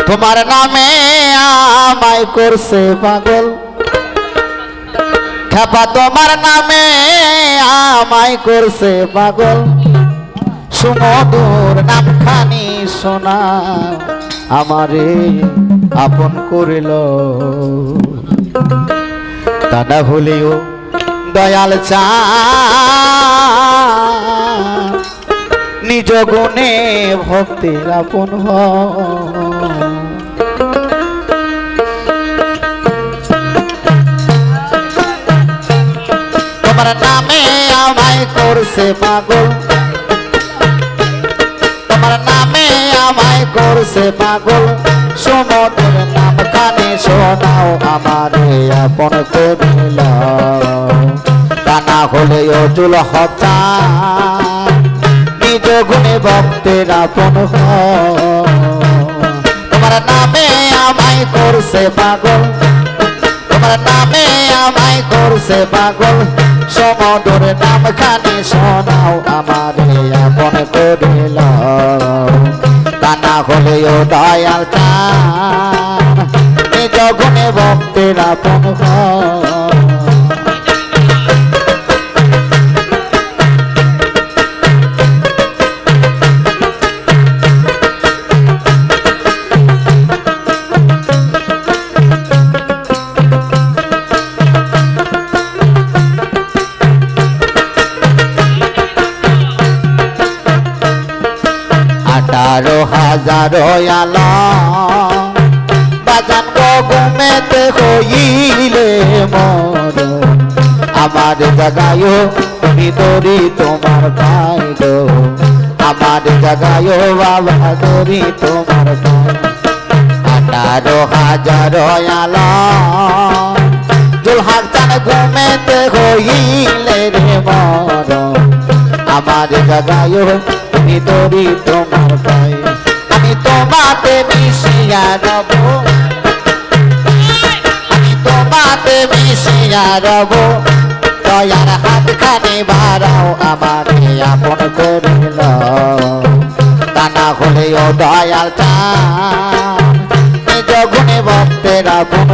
তোমার নামে আমায় করছে পাগল খেপা তোমার নামে আমায় করছে পাগল সুমধুর নামখানি শোনা আমারে আপন করিল তা না হলেও দয়াল চা নিজ গুণে ভক্তির আপন তোমার নামে আমায় করছে পাগল তোমার নামে আমায় করছে পাগল সুমধুর নাম খানে শোনাও আমারে আপন করিল তা না হলেও জুল হতা নিজ গুণে ভক্তের আপন তোমার নামে আমায় করছে পাগল তোমার নামে আমায় করছে পাগল সমুদ্র নাম খানি শোনাও আমারে আপন করিল তা না হলেও দয়াল চান নিজ গুণে ভক্তের আপন হাজারো হাজারো আলো বাজান ঘুমেতে হইলে মর আমার জাগায় ভিতরি তোমার পাই গো আমার জাগায় বাবা ধরি তোমার পাই হাজারো হাজারো আলো জুলহাক চান ঘুমেতে হইলে রে মর আমার জাগায় ভিতরি তোমার পাই আমি তোমাতে মিশিয়া রব আমি তোমাতে মিশিয়া রব দয়ার হাত খানি বাড়াও আমারে আপন করিল তা না হলেও দয়াল চান নিজ গুণে ভক্তের আপন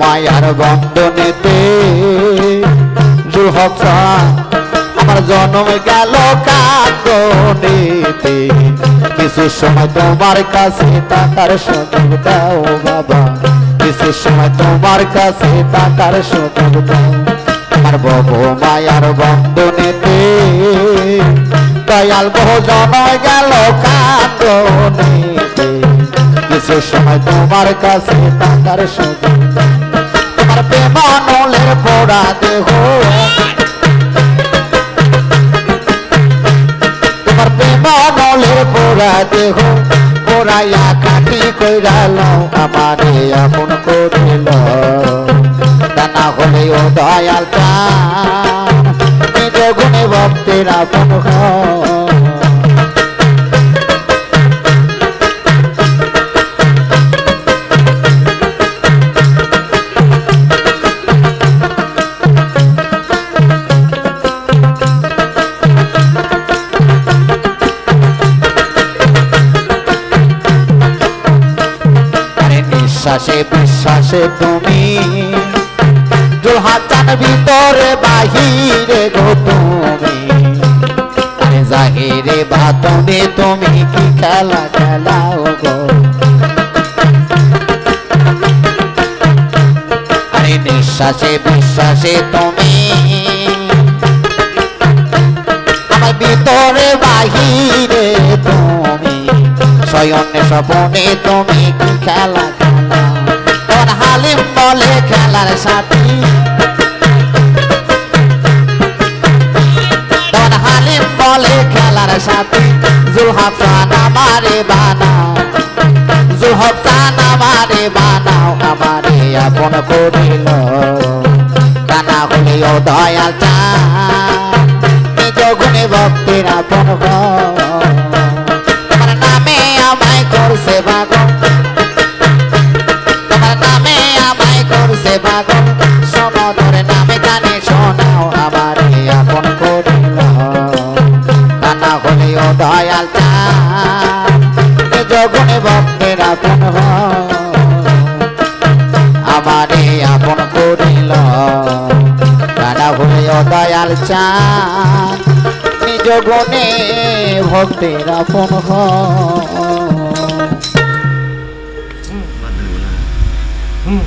মায়ার বন্ধনেতে জুলহক আমার জন্ম গেল কাঁদনেতে কিছু সময় তোমার কাছে টাকার সুযোগ দাও বাবা কিছু সময় তোমার কাছে টাকার সুযোগ দাও আমার বাবু মায়ার বন্ধনেতে দয়াল বহু জন্ম গেল কাঁদনেতে কিছু সময় তোমার কাছে টাকার সুযোগ তোমার প্রেমানলের পোড়া দেহ তোমার প্রেমানলের পোড়া দেহ পোড়াইয়া কাটি কইরা লও আমারে আপন করিল তা না হলেও দয়াল চান নিজ গুণে ভক্তের আপন বিশ্বাসে বিশ্বাসে তুমি জুলহাক চান ভিতরে বাহিরে গো তুমি আরে জাহিরে বাতনে তুমি কি খেলা খেলাও গো আরে নিঃশ্বাসে বিশ্বাসে তুমি আমার ভিতরে বাহিরে তুমি শয়নে স্বপনে তুমি কি খেলা হালিম বলে খেলার সাথী তখন হালিম বলে খেলার সাথী জুলহক চান আমারে বানাও জুলহক চান আমারে বানাও আমারে আপন করিল তা না হলেও দয়াল চান গুণে ভক্তির আপন তোমার নামে আমায় করছে পাগল তোমার নামে আমায় করছে পাগল সমদর নামে কানে শোনাও আমার আপন করিল তা না হলেও দয়াল চান নিজ গুণে ভক্তির আপন আমারে আপন করিল তা হলেও দয়াল চান নিজ গুণে ভক্তির আপন হুম